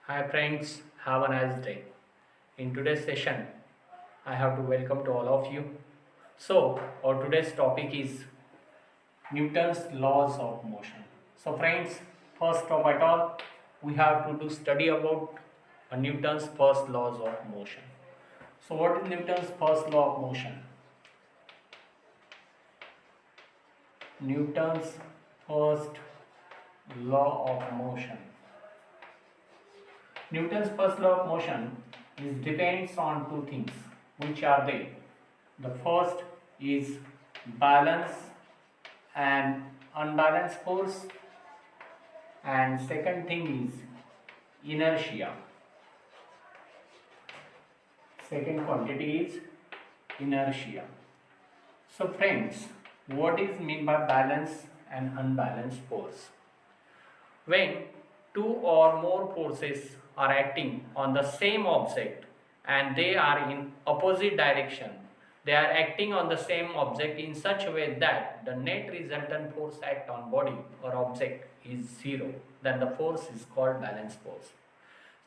Hi friends, have a nice day. In today's session, I have to welcome to all of you. So, our today's topic is Newton's laws of motion. So, friends, first of all, we have to do study about Newton's first laws of motion. So, what is Newton's first law of motion? Newton's first law of motion. Newton's first law of motion is depends on two things. Which are they? The first is balance and unbalanced force, and second thing is inertia. Second quantity is inertia. So friends, what is mean by balance and unbalanced force? When two or more forces are acting on the same object and they are in opposite direction, they are acting on the same object in such a way that the net resultant force act on body or object is zero, then the force is called balance force.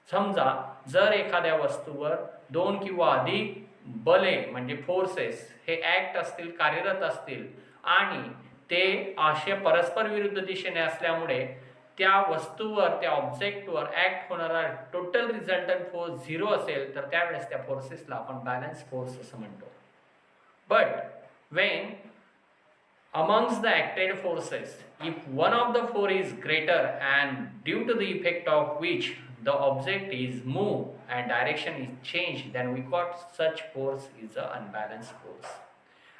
समजा जर एखाद्या वस्तूवर दोन किंवा अधिक बले म्हणजे forces हे ऍक्ट असतील, कार्यरत असतील आणि ते असे परस्पर विरुद्ध दिशेने असल्यामुळे त्या वस्तूवर, त्या ऑब्जेक्टवर ऍक्ट होणारा टोटल रिझल्टंट फोर्स झिरो असेल तर त्यावेळेस त्या फोर्सेसला आपण बॅलन्स फोर्स असं म्हणतो. But Wien amongst the acted forces, if one of the four is greater and due to the effect of which the object is moved and direction is changed, then we got such force is a unbalanced force.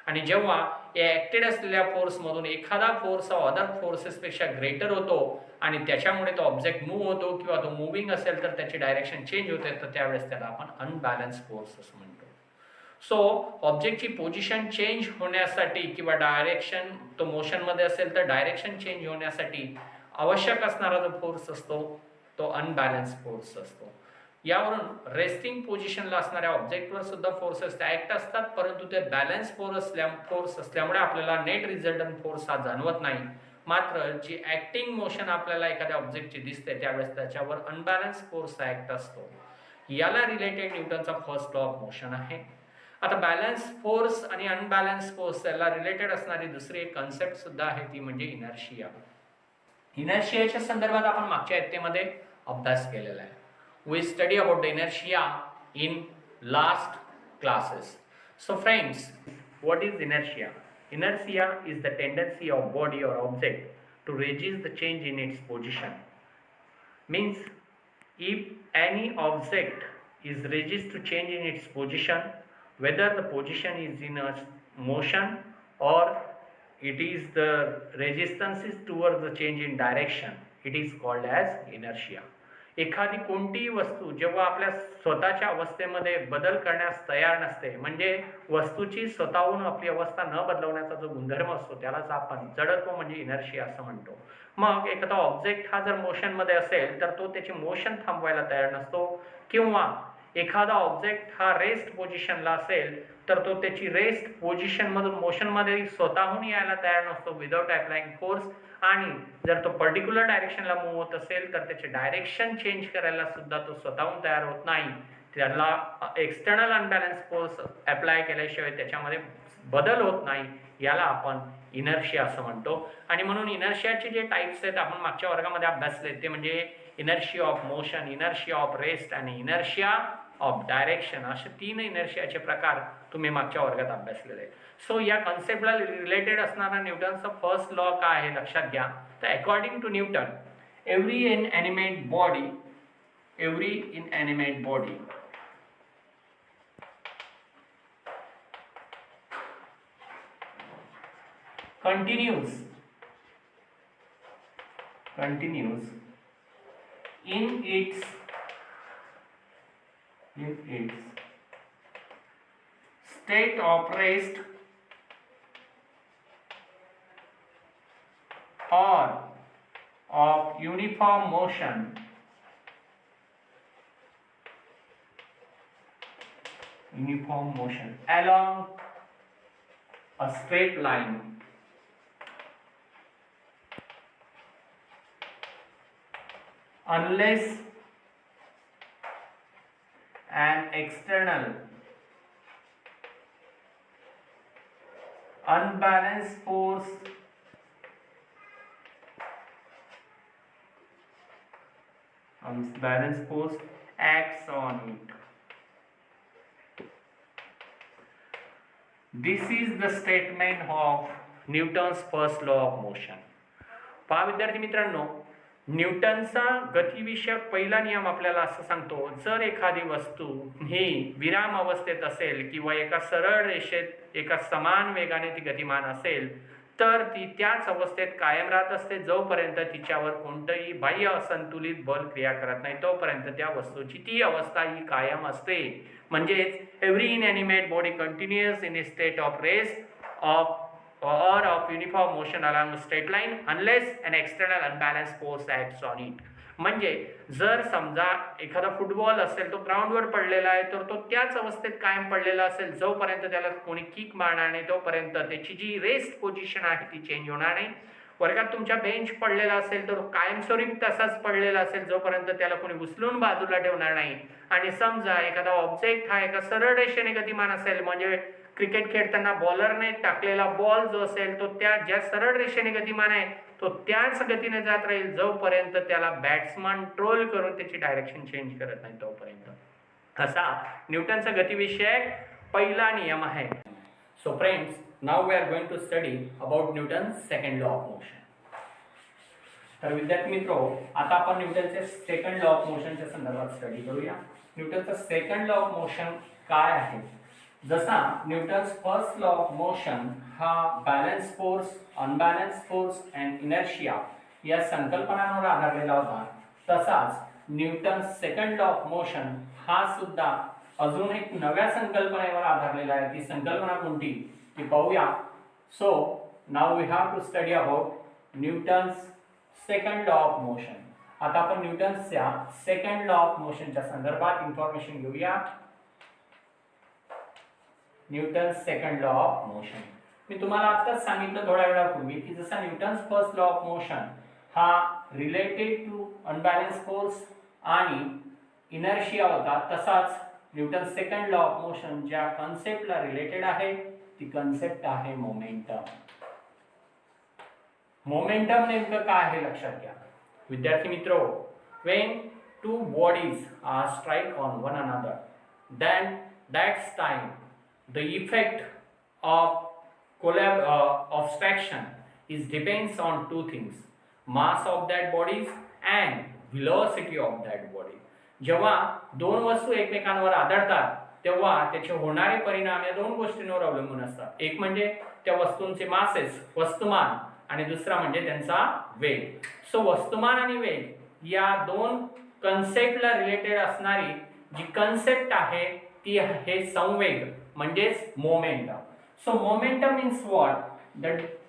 आणि जेव्हा या acted असलेल्या फोर्समधून एखादा force हा other फोर्सेसपेक्षा greater होतो आणि त्याच्यामुळे तो ऑब्जेक्ट मूव्ह होतो किंवा तो मुव्हिंग असेल तर त्याची डायरेक्शन चेंज होते, तर त्यावेळेस त्याला आपण अनबॅलन्स फोर्स असं म्हणतो. सो ऑब्जेक्टची पोझिशन चेंज होण्यासाठी किंवा डायरेक्शन, तो मोशनमध्ये असेल तर डायरेक्शन चेंज होण्यासाठी आवश्यक असणारा जो फोर्स असतो तो अनबॅलन्स फोर्स असतो. यावरून रेस्टिंग पोझिशनला असणाऱ्या ऑब्जेक्टवर सुद्धा फोर्सेस ऍक्ट असतात, परंतु ते बॅलन्स फोर्स असल्यामुळे आपल्याला नेट रिझल्टंट फोर्स हा जाणवत नाही. मात्र जी ऍक्टिंग मोशन आपल्याला एखाद्या ऑब्जेक्टची दिसते त्यावेळेस त्याच्यावर अनबॅलन्स फोर्स ऍक्ट असतो. याला रिलेटेड न्यूटनचा फर्स्ट लॉ ऑफ मोशन आहे. आता बॅलन्स फोर्स आणि अनबॅलन्स फोर्स याला रिलेटेड असणारी दुसरी एक कन्सेप्ट सुद्धा आहे, ती म्हणजे इनर्शिया. इनर्शियाच्या संदर्भात आपण मागच्या इयत्तेमध्ये अभ्यास केलेला आहे. We study about the inertia in last classes. So friends, what is inertia? Inertia is the tendency of body or object to resist the change in its position. Means if any object is resist to change in its position, whether the position is in a motion or it is the resistance is towards the change in direction, it is called as inertia. एखादी कोणतीही वस्तू जेव्हा आपल्या स्वतःच्या अवस्थेमध्ये बदल करण्यास तयार नसते, म्हणजे वस्तूची स्वतःहून आपली अवस्था न बदलवण्याचा जो गुणधर्म असतो त्यालाच आपण जडत्व म्हणजे इनर्शिया असं म्हणतो. मग एखादा ऑब्जेक्ट हा जर मोशनमध्ये असेल तर तो त्याची मोशन थांबवायला तयार नसतो, किंवा एखादा ऑब्जेक्ट हा रेस्ट पोझिशनला असेल तर तो त्याची रेस्ट पोझिशनमधून मोशनमध्ये स्वतःहून यायला तयार नसतो विदाउट अप्लाइंग फोर्स. आणि जर तो पर्टिक्युलर डायरेक्शनला मूव्ह होत असेल तर त्याचे डायरेक्शन चेंज करायला सुद्धा तो स्वतःहून तयार होत नाही. त्याला एक्सटर्नल अनबॅलन्स फोर्स अप्लाय केल्याशिवाय त्याच्यामध्ये बदल होत नाही. याला आपण इनर्शिया असं म्हणतो. आणि म्हणून इनर्शियाचे जे टाइप्स आहेत आपण मागच्या वर्गामध्ये अभ्यासले ते म्हणजे inertia of motion, inertia of rest आणि इनर्शिया ऑफ डायरेक्शन, असे तीन इनर्शियाचे प्रकार तुम्ही मागच्या वर्गात अभ्यासलेले आहेत. सो या कॉन्सेप्टला रिलेटेड असणारा न्यूटनचा फर्स्ट लॉ काय आहे लक्षात घ्या. तर according to Newton, every inanimate body continues in its state of rest or of uniform motion along a straight line unless and external unbalanced force acts on it. This is the statement of Newton's first law of motion. पहा विद्यार्थी मित्रांनो, न्यूटनचा गतिविषयक पहिला नियम आपल्याला असं सांगतो, जर एखादी वस्तू ही विराम अवस्थेत असेल किंवा एका सरळ रेषेत एका समान वेगाने ती गतिमान असेल तर ती त्याच अवस्थेत कायम राहत असते जोपर्यंत तिच्यावर कोणतंही बाह्य असंतुलित बल क्रिया करत नाही, तोपर्यंत त्या वस्तूची ती अवस्था ही कायम असते. म्हणजेच every inanimate body continuous in a state of rest of uniform motion along a straight line unless an external unbalanced force acts on it. म्हणजे जर समजा एखादा फुटबॉल असेल तो ग्राउंडवर पडलेला आहे तर तो त्याच अवस्थेत कायम पडलेला असेल जोपर्यंत त्याला कोणी किक मारणार नाही तोपर्यंत त्याची जी रेस्ट पोझिशन आहे ती चेंज होणार नाही. वर्गात तुमच्या बेंच पडलेला असेल तर कायमस्वरूपी तसाच पडलेला असेल जोपर्यंत त्याला कोणी उचलून बाजूला ठेवणार नाही. आणि समजा एखादा ऑब्जेक्ट हा एका सरळ रेषेने गतिमान असेल, म्हणजे क्रिकेट खेळताना बॉलरने टाकलेला बॉल जो असेल तो त्या ज्या सरळ रेषेने गतिमान आहे तो त्याच गतीने जात राहील जोपर्यंत त्याला बॅट्समन ट्रोल करून त्याची डायरेक्शन चेंज करत नाही तोपर्यंत. असा न्यूटनचा गतिविषयक पहिला नियम आहे. So friends, now we are going to study about Newton's second law of motion. तर विद्यार्थी मित्रो, आता आपण न्यूटनचे सेकंड लॉ ऑफ मोशनच्या संदर्भात स्टडी करूया. न्यूटनचा सेकंड लॉ ऑफ मोशन काय आहे? जसा Newton's first law of motion हा balance force, unbalance force and inertia या संकल्पनांवर आधारलेला होता, तसाच Newton's second law of motion हा सुद्धा अजून एक नव्या संकल्पनेवर आधारलेला आहे. ती संकल्पना कोणती ती पाहूया. So now we have to study about Newton's second law of motion. आता आपण न्यूटन्सच्या सेकंड लॉ ऑफ मोशनच्या संदर्भात इन्फॉर्मेशन घेऊया. Newton's second law of motion मी तुम्हाला आत्ताच सांगितलं थोड्या वेळापूर्वी की जसा Newton's first law of motion हा रिलेटेड टू अनबॅलन्स फोर्स आणि इनर्शिया होता, तसाच Newton's second law of motion ज्या कन्सेप्टला रिलेटेड आहे ती कन्सेप्ट आहे मोमेंटम. मोमेंटम नेमकं काय आहे लक्षात घ्या विद्यार्थी मित्रो. When two bodies are strike on one another, then that's time the effect of traction is depends on two things: mass of that bodies and velocity of that body. जेव्हा दोन वस्तू एकमेकांवर आदळतात तेव्हा त्याचे होणारे परिणाम या दोन गोष्टींवर अवलंबून असतात. एक म्हणजे त्या वस्तूंचे मासेस, वस्तुमान, आणि दुसरा म्हणजे त्यांचा वेग. सो वस्तुमान आणि वेग या दोन कन्सेप्टला रिलेटेड असणारी जी कन्सेप्ट आहे ती आहे संवेग म्हणजेच momentum. So momentum means what? The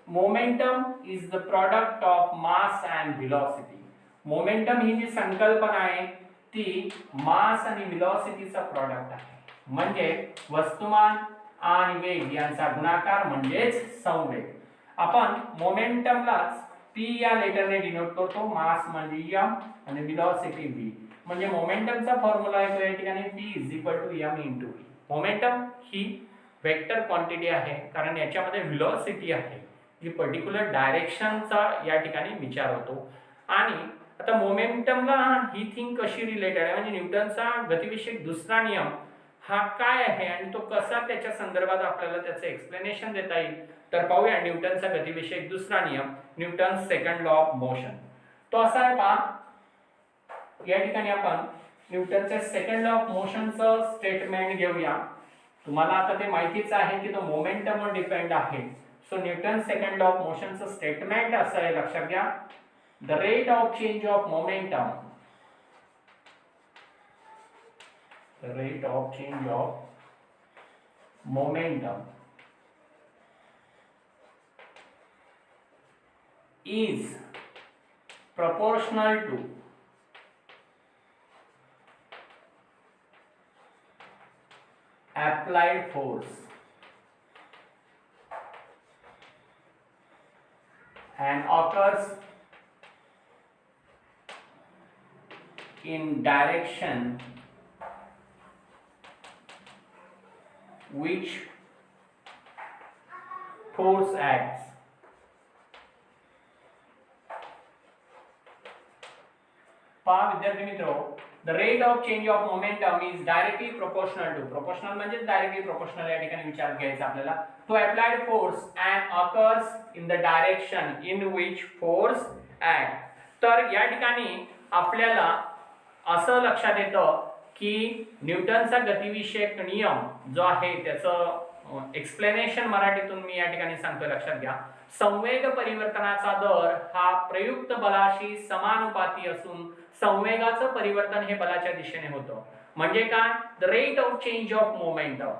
momentum is the product of mass and velocity. Momentum ही जी संकल्पना आहे ती मास आणि व्हेलॉसिटीचा प्रॉडक्ट आहे. म्हणजे वस्तुमान आणि वेग यांचा गुणाकार म्हणजेच संवेग. आपण मोमेंटमलाच p या लेटरने डिनोट करतो. मास म्हणजे m आणि व्हेलॉसिटी v. म्हणजे मोमेंटमचा फॉर्म्युला येतो या ठिकाणी p m * v. मोमेंटम ही वेक्टर क्वांटिटी आहे कारण याच्यामध्ये व्हेलॉसिटी आहे जी पर्टिक्युलर डायरेक्शनचा या ठिकाणी विचार होतो. आणि आता मोमेंटमला ही थिंग कशी रिलेटेड आहे म्हणजे न्यूटनचा गतिविषयक दुसरा नियम हा काय आहे आणि तो कसा त्याच्या संदर्भात आपल्याला त्याचे एक्सप्लेनेशन देता येईल तर पाहूया. न्यूटनचा गतिविषयक दुसरा नियम, Newton's second law of motion, तो असा आहे. पहा या ठिकाणी आपण न्यूटनच्या सेकंड लॉ ऑफ मोशनचं स्टेटमेंट घेऊया. तुम्हाला आता ते माहितीच आहे की तो मोमेंटमवर डिपेंड आहे. So Newton second law of मोशनचं स्टेटमेंट असं आहे, लक्षात घ्या. The rate of change of momentum, the rate of change of momentum is proportional to applied force and occurs in direction which force acts. पहा विद्यार्थी मित्रो, the rate of change of momentum is directly proportional to, proportional म्हणजे directly proportional या ठिकाणी विचार घ्यायचा आपल्याला, to applied force and occurs in the direction in which force act. तर या ठिकाणी आपल्याला असं लक्षात येतं की न्यूटनचा गतिविषयक नियम जो आहे त्याचं एक्सप्लेनेशन मराठीतून मी या ठिकाणी सांगतो, लक्षात घ्या. संवेग परिवर्तनाचा दर हा प्रयुक्त बलाशी समानुपाती असून संवेगाचं परिवर्तन हे बलाच्या दिशेने होतं. म्हणजे काय, the rate of change of momentum,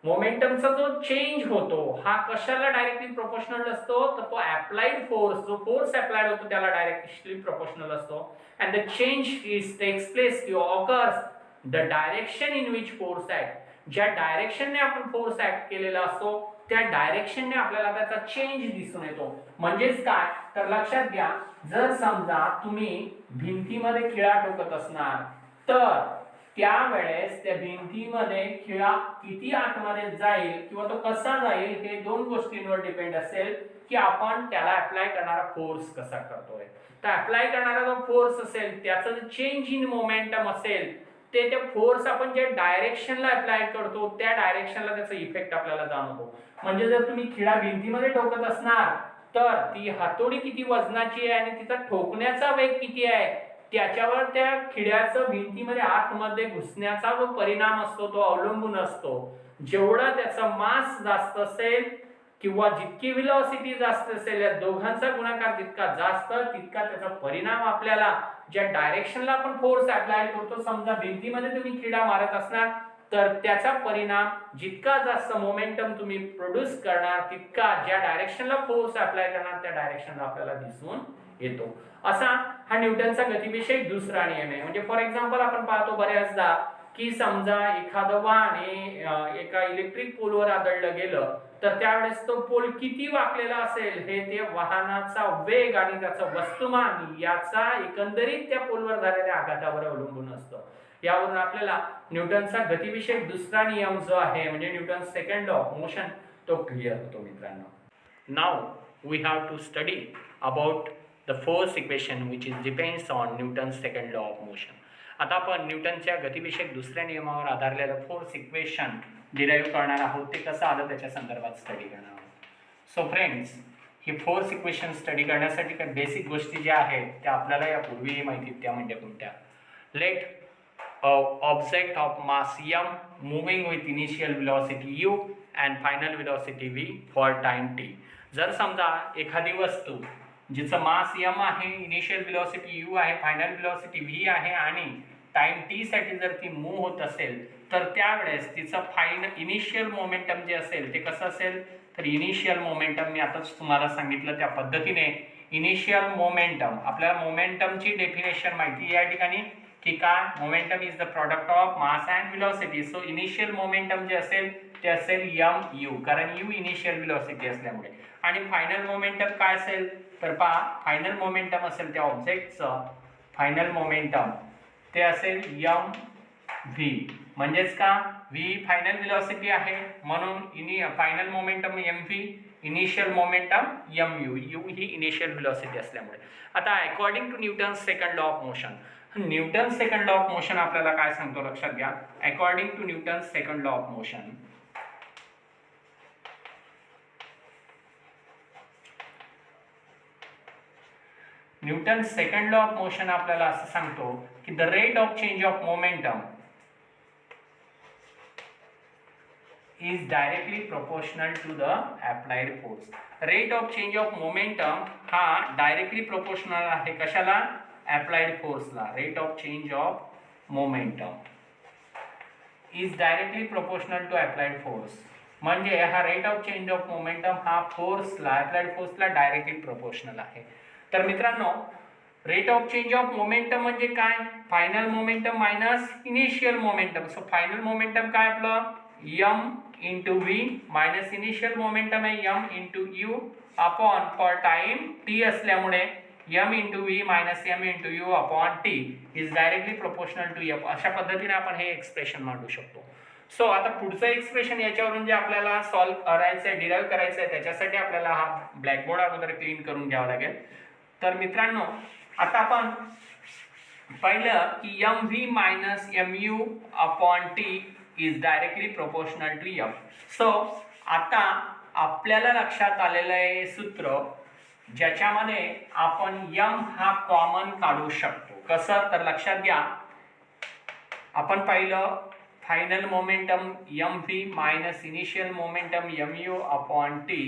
मोमेंटमचा जो चेंज होतो हा कशाला डायरेक्टली प्रोपोर्शनल असतो, तर तो अप्लाइड फोर्स, जो फोर्स अप्लाइड होतो त्याला डायरेक्टली प्रोपोर्शनल असतो. And the change is takes place किंवा occurs the direction in which force act, ज्या डायरेक्शनने आपण फोर्स ऍक्ट केलेला असतो त्या डायरेक्शनने आपल्याला त्याचा चेंज दिसून येतो. म्हणजेच काय, तर लक्षात घ्या, जर समजा तुम्ही भिंतीमध्ये खिळा ठोकत असणार तर त्यावेळेस त्या भिंतीमध्ये खिळा किती आतमध्ये जाईल किंवा तो कसा जाईल हे दोन गोष्टींवर डिपेंड असेल की आपण त्याला अप्लाय करणारा फोर्स कसा करतोय. तर अप्लाय करणारा जो फोर्स असेल त्याचं जे चेंज इन मोमेंटम असेल ते त्या फोर्स आपण जे डायरेक्शनला अप्लाय करतो त्या डायरेक्शनला त्याचा इफेक्ट आपल्याला जाणवतो. म्हणजे जर तुम्ही खिळा भिंतीमध्ये ठोकत असणार तर ती हातोडी किती वजनाची आहे आणि तिचा ठोकण्याचा वेग किती आहे त्याच्यावर त्या खिळ्याचं भिंतीमध्ये आतमध्ये घुसण्याचा जो परिणाम असतो तो अवलंबून असतो. जेवढा त्याचा मास जास्त असेल किंवा जितकी व्हेलॉसिटी जास्त असेल या दोघांचा गुणाकार जितका जास्त तितका त्याचा परिणाम आपल्याला ज्या डायरेक्शनला आपण फोर्स अप्लाय करतो, समजा भिंतीमध्ये तुम्ही खिळा मारत असणार तर त्याचा परिणाम जितका जास्त मोमेंटम तुम्ही प्रोड्यूस करणार तितका ज्या डायरेक्शनला फोर्स अप्लाय करणार त्या डायरेक्शनला आपल्याला दिसून येतो. असा हा न्यूटनचा गतिविषयक दुसरा नियम आहे. म्हणजे फॉर एक्झाम्पल आपण पाहतो बऱ्याचदा की समजा एखादं वाहन एका इलेक्ट्रिक पोलवर आदळलं गेलं तर त्यावेळेस तो पोल किती वाकलेला असेल हे ते वाहनाचा वेग आणि त्याचं वस्तुमान याचा एकंदरीत त्या पोलवर झालेल्या आघातावर अवलंबून असतं. यावरून आपल्याला न्यूटनचा गतिविषयक दुसरा नियम जो आहे म्हणजे Newton second law of motion तो क्लिअर होतो मित्रांनो. Now we have to study about the force equation which is depends on Newton second law of motion. आता आपण न्यूटनच्या गतिविषयक दुसऱ्या नियमावर आधारलेलं फोर्स इक्वेशन डिराईव्ह करणार आहोत. ते कसं आलं त्याच्या संदर्भात स्टडी करणार आहोत. सो फ्रेंड्स, ही फोर्स इक्वेशन स्टडी करण्यासाठी काही बेसिक गोष्टी ज्या आहेत त्या आपल्याला यापूर्वी माहिती, त्या म्हणजे कोणत्या. Let object of mass m moving with initial velocity u and final velocity v for time t. जर समजा एखादी वस्तू जिचं मास m आहे, इनिशियल वेलोसिटी u आहे, फायनल वेलोसिटी v आहे आणि टाइम t साठी जर ती मूव्ह होत असेल तर त्यावेळेस तिचं इनिशियल मोमेंटम जे असेल ते कसं असेल, तर इनिशियल मोमेंटम मी आताच तुम्हाला सांगितलं त्या पद्धतीने इनिशियल मोमेंटम, आपल्याला मोमेंटमची डेफिनेशन माहिती या ठिकाणी की काय, momentum is the product of mass and velocity. So initial momentum जे असेल ते असेल mu, कारण u इनिशियल वेलोसिटी असल्यामुळे. आणि फायनल मोमेंटम काय असेल, तर पहा फायनल मोमेंटम असेल त्या ऑब्जेक्टचं फायनल मोमेंटम ते असेल mv. म्हणजेच का, v फायनल वेलोसिटी आहे म्हणून final momentum mv, initial momentum mu, u ही इनिशियल वेलोसिटी असल्यामुळे. आता according to Newton second law of motion, Newton second law of motion आपल्याला काय सांगतो लक्षात घ्या. According to Newton second law of motion, Newton second law of motion आपल्याला असं सांगतो की the rate of change of momentum is directly proportional to the applied force. Rate of change of momentum हा directly proportional आहे कशाला, applied force ला. Rate of change of momentum is directly proportional to applied force. म्हणजे हा rate of change of momentum हा force ला, applied force ला directly proportional आहे. तर मित्रांनो, rate of change of momentum म्हणजे काय, final momentum minus initial momentum. So final momentum काय आपलं m into v minus initial momentum आहे m into u upon for time t असल्यामुळे m into v minus m into u upon t is directly proportional to f. अशा पद्धतीने आपण हे expression मांडू शकतो. सो आता पुढचं एक्सप्रेशन याच्यावरून जे आपल्याला सॉल्व्ह करायचं आहे, डिराईव्ह करायचं आहे, त्याच्यासाठी आपल्याला हा ब्लॅकबोर्ड अगोदर क्लीन करून घ्यावा लागेल. तर मित्रांनो, आता आपण पाहिलं की mv minus mu upon T is directly proportional to f. So आता आपल्याला लक्षात आलेलं आहे सूत्र ज्याच्यामध्ये आपण m हा कॉमन काढू शकतो. कसं तर लक्षात घ्या, आपण पाहिलं final momentum mv minus initial momentum mu upon t.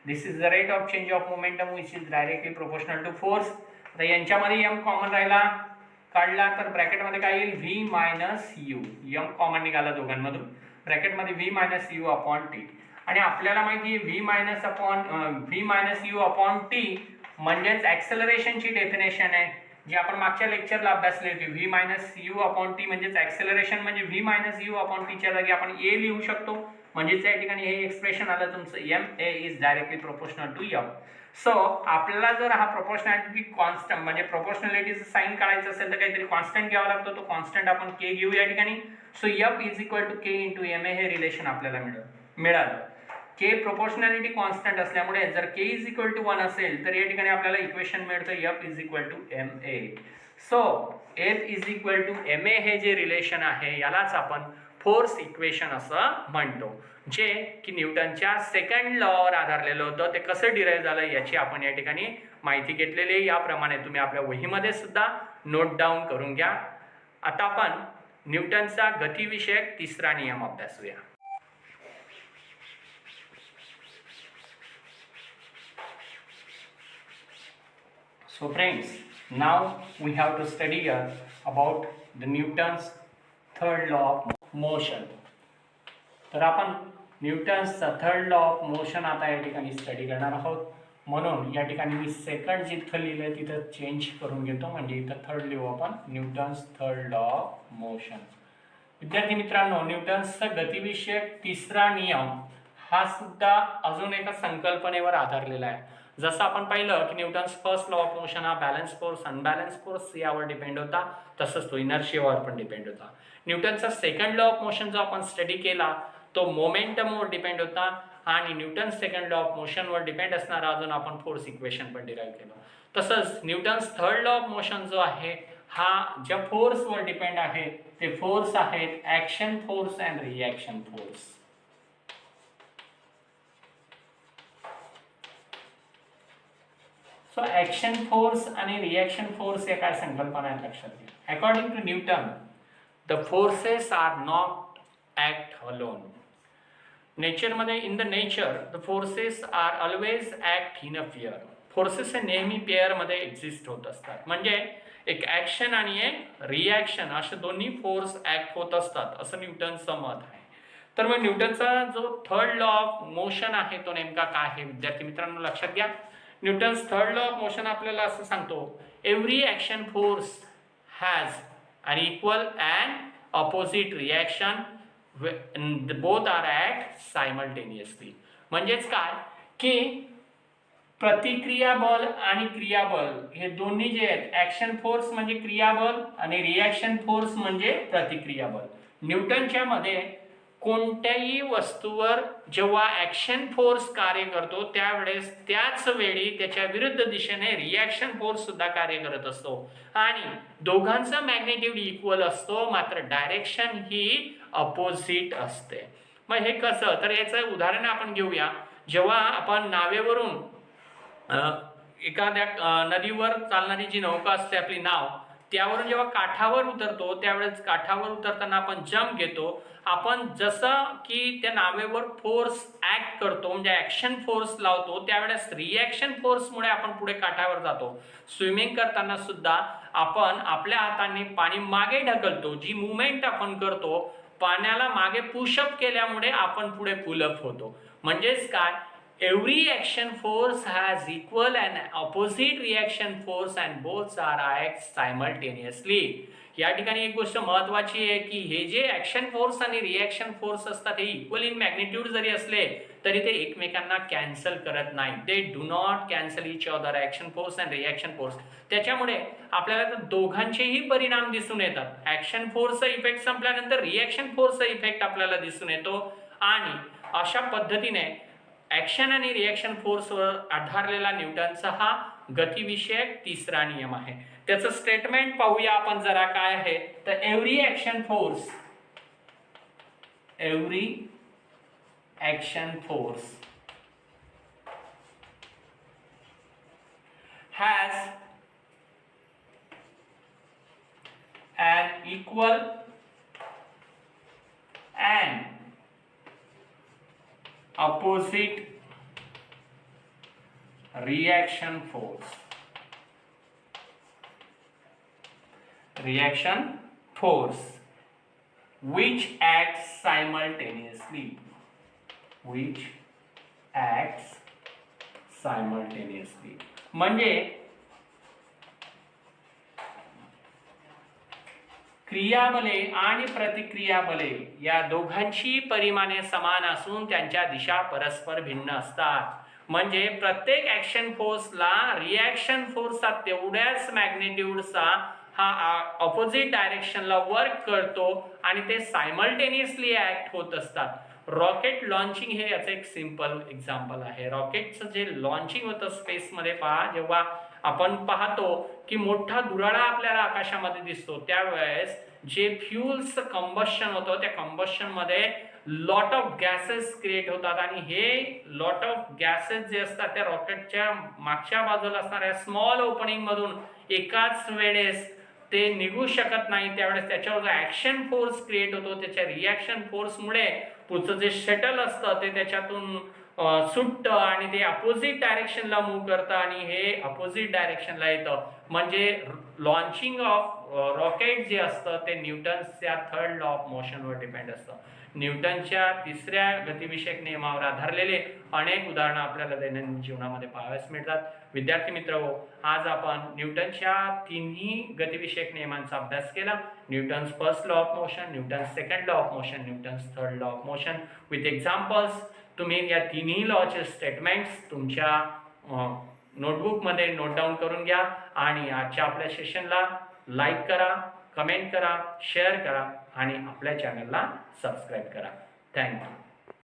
This is the rate of change of momentum which is directly proportional to force. आता यांच्यामध्ये m कॉमन राहिला, काढला तर ब्रॅकेटमध्ये काय येईल v minus u. m common निघाला दोघांमधून, ब्रॅकेटमध्ये v minus u upon t. आणि आपल्याला माहिती आहे v minus u upon t म्हणजेच ऍक्सेलरेशनची डेफिनेशन आहे जी आपण मागच्या लेक्चरला अभ्यासली होती. v minus u upon T म्हणजेच ऍक्सेलरेशन, म्हणजे v minus u upon T च्या जागी आपण a लिहू शकतो. म्हणजेच या ठिकाणी हे एक्सप्रेशन आलं तुमचं ma is directly proportional to f. So आपल्याला जर हा प्रोपोर्शनॅलिटी कॉन्स्टंट म्हणजे प्रोपोर्शनॅलिटीचं साइन काढायचं असेल तर काहीतरी कॉन्स्टंट घ्यावा लागतो. तो कॉन्स्टंट आपण k घेऊ या ठिकाणी. So f is equal to k into ma हे रिलेशन आपल्याला मिळालं. k प्रोपोर्शनॅलिटी कॉन्स्टंट असल्यामुळे जर k इज इक्वल टू 1 असेल तर या ठिकाणी आपल्याला इक्वेशन मिळतं f is equal to ma. So f is equal to ma हे जे रिलेशन आहे यालाच आपण फोर्स इक्वेशन असं म्हणतो, जे की न्यूटनच्या सेकंड लॉवर आधारलेलं होतं. ते कसं डिराईव्ह झालं याची आपण या ठिकाणी माहिती घेतलेली आहे. याप्रमाणे तुम्ही आपल्या वहीमध्ये सुद्धा नोट डाऊन करून घ्या. आता आपण न्यूटनचा गतिविषयक तिसरा नियम अभ्यासूया. So friends, now we have to study about the Newton's third law of motion. तर आपण न्यूटन्सचा थर्ड लॉ ऑफ मोशन आता या ठिकाणी स्टडी करणार आहोत. म्हणून या ठिकाणी मी सेकंड जिथं लिहिलंय तिथं चेंज करून घेतो, म्हणजे इथं थर्ड लिहू आपण Newton's third law of motion. विद्यार्थी मित्रांनो, न्यूटन्सचा गतिविषयक तिसरा नियम हा सुद्धा अजून एका संकल्पनेवर आधारलेला आहे. जसं आपण पाहिलं की Newton's first law of motion हा बॅलन्स फोर्स अनबॅलन्स फोर्स यावर डिपेंड होता, तसंच तो इनर्शियावर पण डिपेंड होता. न्यूटनचा सेकंड लॉ ऑफ मोशन जो आपण स्टडी केला तो मोमेंटमवर डिपेंड होता, आणि न्यूटन सेकंड लॉ ऑफ मोशनवर डिपेंड असणारा अजून आपण फोर्स इक्वेशन पण डिराईव्ह केलं. तसंच Newton's third law of motion जो आहे हा ज्या फोर्सवर डिपेंड आहे ते फोर्स आहेत action force and reaction force. So action force आणि रिॲक्शन फोर्स या काय संकल्पना आहेत लक्षात घ्या. According to Newton, the forces are not act alone. नेचरमध्ये in the nature the forces are always act in a pair. Forces हे नेहमी पेअरमध्ये एक्झिस्ट होत असतात, म्हणजे एक ऍक्शन आणि एक रिॲक्शन असे दोन्ही फोर्स ऍक्ट होत असतात असं न्यूटनचं मत आहे. तर मग न्यूटनचा जो थर्ड लॉ ऑफ मोशन आहे तो नेमका काय आहे विद्यार्थी मित्रांनो लक्षात घ्या. Newton's third law of motion आपल्याला असं सांगतो, every action force has an equal and opposite reaction, both are act simultaneously. म्हणजेच काय की प्रतिक्रिया बल आणि क्रियाबल हे दोन्ही जे आहेत, ऍक्शन फोर्स म्हणजे क्रियाबल आणि रिॲक्शन फोर्स म्हणजे प्रतिक्रिया बल. न्यूटनच्या मध्ये कोणत्याही वस्तूवर जेव्हा ऍक्शन फोर्स कार्य करतो त्यावेळेस त्याच वेळी त्याच्या विरुद्ध दिशेने रिॲक्शन फोर्स सुद्धा कार्य करत असतो, आणि दोघांचा मॅग्निट्यूड इक्वल असतो, मात्र डायरेक्शन ही अपोजिट असते. मग हे कसं, तर याचं उदाहरण आपण घेऊया. जेव्हा आपण नावेवरून एखाद्या नदीवर चालणारी जी नौका असते आपली नाव, त्यावरून जेव्हा काठावर उतरतो त्यावेळेस काठावर उतरताना आपण जंप घेतो. आपण जसं की त्या नावेवर फोर्स ऍक्ट करतो म्हणजे ऍक्शन फोर्स लावतो, त्यावेळेस रिॲक्शन फोर्समुळे आपण पुढे काठावर जातो. स्विमिंग करताना सुद्धा आपण आपल्या हाताने पाणी मागे ढकलतो, जी मुवमेंट आपण करतो पाण्याला मागे पुशअप केल्यामुळे आपण पुढे पुलअप होतो. म्हणजेच काय, every action force has equal and opposite reaction force and both are act simultaneously. या ठिकाणी एक गोष्ट महत्त्वाची आहे की हे जे ऍक्शन फोर्स आणि रिॲक्शन फोर्स असतात हे इक्वल इन मॅग्निट्यूड जरी असले तरी ते एकमेकांना कॅन्सल करत नाही. They do not cancel each other, action force and reaction force. त्याच्यामुळे आपल्याला दोघांचेही परिणाम दिसून येतात. ॲक्शन फोर्सचा इफेक्ट संपल्यानंतर रिॲक्शन फोर्सचा इफेक्ट आपल्याला दिसून येतो आणि अशा पद्धतीने ॲक्शन आणि रिॲक्शन फोर्सवर आधारलेला न्यूटनचा हा गतिविषयक तिसरा नियम आहे. त्याचं स्टेटमेंट पाहूया आपण जरा काय आहे. तर every action force has an equal and opposite reaction force which acts simultaneously. म्हणजे क्रियाबले आणि प्रतिक्रिया बले या दोघांची परिमाणे समान असून त्यांच्या दिशा परस्पर भिन्न असतात. म्हणजे प्रत्येक ॲक्शन फोर्सला रिॲक्शन फोर्सचा तेवढ्याच मॅग्निट्यूडचा हा ऑपोजिट डायरेक्शनला वर्क करतो आणि ते सायमल्टेनियसली ऍक्ट होत असतात. रॉकेट लॉन्चिंग हे याचं एक सिंपल एक्झाम्पल आहे. रॉकेटचं जे लॉन्चिंग होतं स्पेसमध्ये पहा, जेव्हा आपण पाहतो की मोठा दुराळा आपल्याला आकाशामध्ये दिसतो, त्यावेळेस जे फ्युल्स कंबशन होतं त्या कंबशन मध्ये लॉट ऑफ गॅसेस क्रिएट होतात आणि हे लॉट ऑफ गॅसेस जे असतात त्या रॉकेटच्या मागच्या बाजूला असणाऱ्या स्मॉल ओपनिंग मधून एकाच वेळेस ते निघू शकत नाही. त्यावेळेस त्याच्यावर जो ॲक्शन फोर्स क्रिएट होतो त्याच्या रिॲक्शन फोर्समुळे पुढचं जे शटल असतं ते त्याच्यातून सुटतं आणि ते अपोजिट डायरेक्शनला मूव्ह करतं आणि हे अपोजिट डायरेक्शनला येतं. म्हणजे लॉन्चिंग ऑफ रॉकेट जे असतं ते न्यूटन्सच्या थर्ड लॉ ऑफ मोशनवर डिपेंड असतं. न्यूटनच्या तिसऱ्या गतिविषयक नियमावर आधारलेले अनेक उदाहरणं आपल्याला दैनंदिन जीवनामध्ये पाहावयास मिळतात. विद्यार्थी मित्रहो, आज आपण न्यूटनच्या तिन्ही गतिविषयक नियमांचा अभ्यास केला. Newton's first law of motion, Newton's second law of motion, Newton's third law of motion with examples. तुम्ही या तिन्ही लॉचे स्टेटमेंट्स तुमच्या नोटबुकमध्ये नोट डाऊन करून घ्या आणि आजच्या आपल्या सेशनला लाईक करा, कमेंट करा, शेअर करा आणि आपल्या चॅनलला सबस्क्राईब करा. थँक्यू.